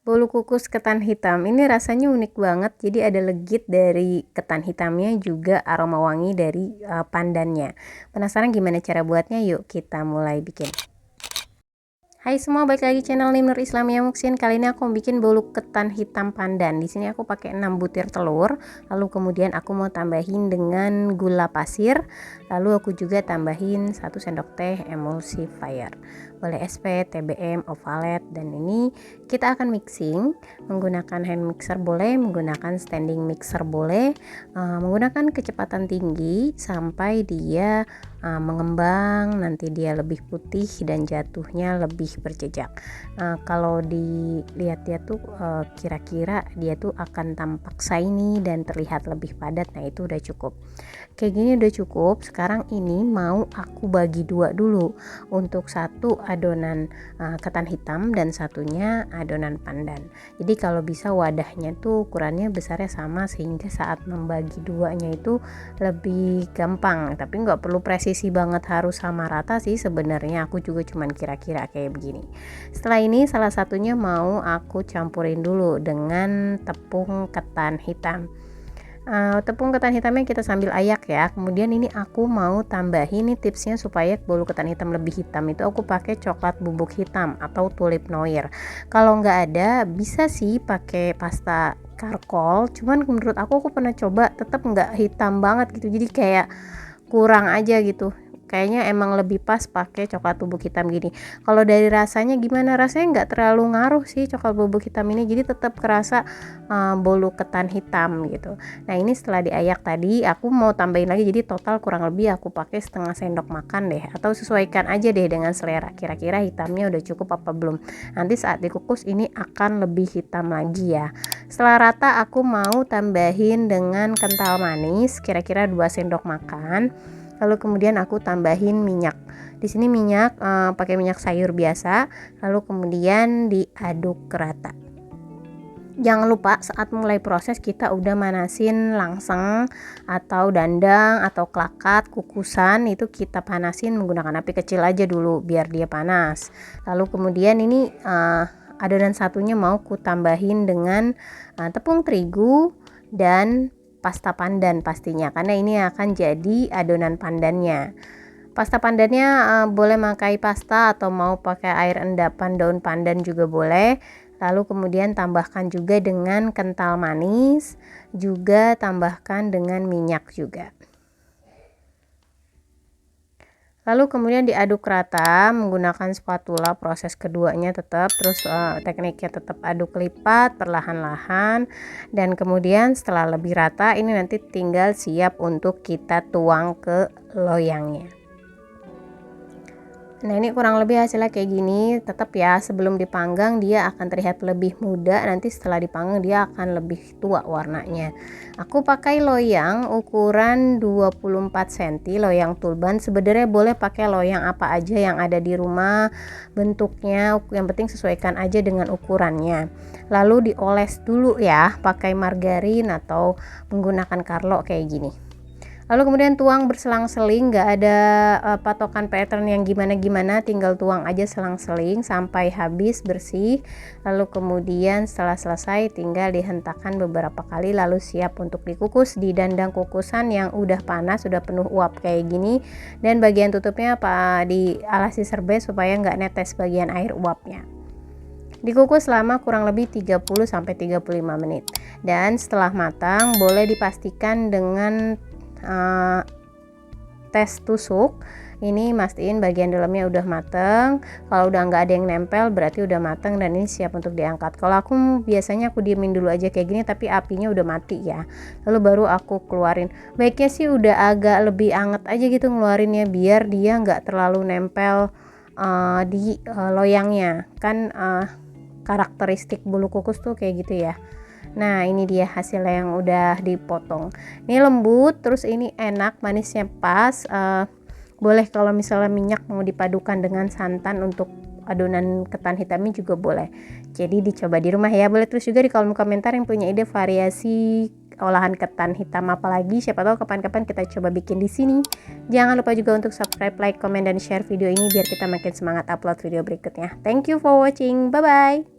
Bolu kukus ketan hitam ini rasanya unik banget, jadi ada legit dari ketan hitamnya juga aroma wangi dari pandannya. Penasaran gimana cara buatnya? Yuk kita mulai bikin. Hai semua, balik lagi channel Nur Islamia Muksin. Kali ini aku mau bikin bolu ketan hitam pandan. Di sini aku pakai 6 butir telur, lalu kemudian aku mau tambahin dengan gula pasir, lalu aku juga tambahin 1 sendok teh emulsifier. Boleh SP, TBM, Ovalet, dan ini kita akan mixing menggunakan hand mixer boleh, menggunakan standing mixer boleh, menggunakan kecepatan tinggi sampai dia mengembang, nanti dia lebih putih dan jatuhnya lebih berjejak. Kalau dilihat dia tuh kira-kira dia tuh akan tampak shiny dan terlihat lebih padat. Nah itu udah cukup, kayak gini udah cukup. Sekarang ini mau aku bagi dua dulu, untuk satu adonan ketan hitam dan satunya adonan pandan. Jadi kalau bisa wadahnya tuh ukurannya besarnya sama, sehingga saat membagi duanya itu lebih gampang. Tapi nggak perlu presisi banget harus sama rata sih sebenarnya, aku juga cuman kira-kira kayak begini. Setelah ini salah satunya mau aku campurin dulu dengan tepung ketan hitam. Tepung ketan hitamnya kita sambil ayak ya. Kemudian ini aku mau tambahin, ini tipsnya supaya bolu ketan hitam lebih hitam, itu aku pakai coklat bubuk hitam atau tulip noir. Kalau nggak ada bisa sih pakai pasta karkol, cuman menurut aku pernah coba tetap nggak hitam banget gitu, jadi kayak kurang aja gitu. Kayaknya emang lebih pas pakai coklat bubuk hitam gini. Kalau dari rasanya gimana? Rasanya nggak terlalu ngaruh sih coklat bubuk hitam ini, jadi tetap kerasa bolu ketan hitam gitu. Nah ini setelah diayak tadi aku mau tambahin lagi, jadi total kurang lebih aku pakai setengah sendok makan deh, atau sesuaikan aja deh dengan selera, kira-kira hitamnya udah cukup apa belum. Nanti saat dikukus ini akan lebih hitam lagi ya. Setelah rata aku mau tambahin dengan kental manis kira-kira 2 sendok makan. Lalu kemudian aku tambahin minyak. Di sini minyak pakai minyak sayur biasa. Lalu kemudian diaduk rata. Jangan lupa saat mulai proses kita udah manasin langseng atau dandang atau klakat kukusan, itu kita panasin menggunakan api kecil aja dulu biar dia panas. Lalu kemudian ini adonan satunya mau ku tambahin dengan tepung terigu dan pasta pandan pastinya, karena ini akan jadi adonan pandannya. Pasta pandannya boleh pakai pasta atau mau pakai air endapan daun pandan juga boleh. Lalu kemudian tambahkan juga dengan kental manis, juga tambahkan dengan minyak juga. Lalu kemudian diaduk rata menggunakan spatula, proses keduanya tetap, terus tekniknya tetap aduk lipat perlahan-lahan, dan kemudian setelah lebih rata ini nanti tinggal siap untuk kita tuang ke loyangnya. Nah ini kurang lebih hasilnya kayak gini. Tetap ya, sebelum dipanggang dia akan terlihat lebih muda, nanti setelah dipanggang dia akan lebih tua warnanya. Aku pakai loyang ukuran 24 cm, loyang tulban. Sebenarnya boleh pakai loyang apa aja yang ada di rumah bentuknya, yang penting sesuaikan aja dengan ukurannya. Lalu dioles dulu ya pakai margarin atau menggunakan karlo kayak gini. Lalu kemudian tuang berselang-seling, nggak ada patokan pattern yang gimana-gimana, tinggal tuang aja selang-seling sampai habis bersih. Lalu kemudian setelah selesai tinggal dihentakkan beberapa kali, lalu siap untuk dikukus di dandang kukusan yang udah panas, sudah penuh uap kayak gini. Dan bagian tutupnya dialasi serbet supaya nggak netes bagian air uapnya. Dikukus selama kurang lebih 30-35 menit. Dan setelah matang boleh dipastikan dengan tes tusuk. Ini mastiin bagian dalamnya udah mateng. Kalau udah nggak ada yang nempel berarti udah mateng dan ini siap untuk diangkat. Kalau aku biasanya aku diemin dulu aja kayak gini, tapi apinya udah mati ya, lalu baru aku keluarin. Baiknya sih udah agak lebih anget aja gitu ngeluarinnya, biar dia nggak terlalu nempel di loyangnya kan. Karakteristik bolu kukus tuh kayak gitu ya. Nah ini dia hasilnya yang udah dipotong. Ini lembut, terus ini enak, manisnya pas. Boleh kalau misalnya minyak mau dipadukan dengan santan untuk adonan ketan hitamnya juga boleh. Jadi dicoba di rumah ya. Boleh terus juga di kolom komentar yang punya ide variasi olahan ketan hitam apalagi, siapa tahu kapan-kapan kita coba bikin di sini. Jangan lupa juga untuk subscribe, like, komen, dan share video ini biar kita makin semangat upload video berikutnya. Thank you for watching, bye bye.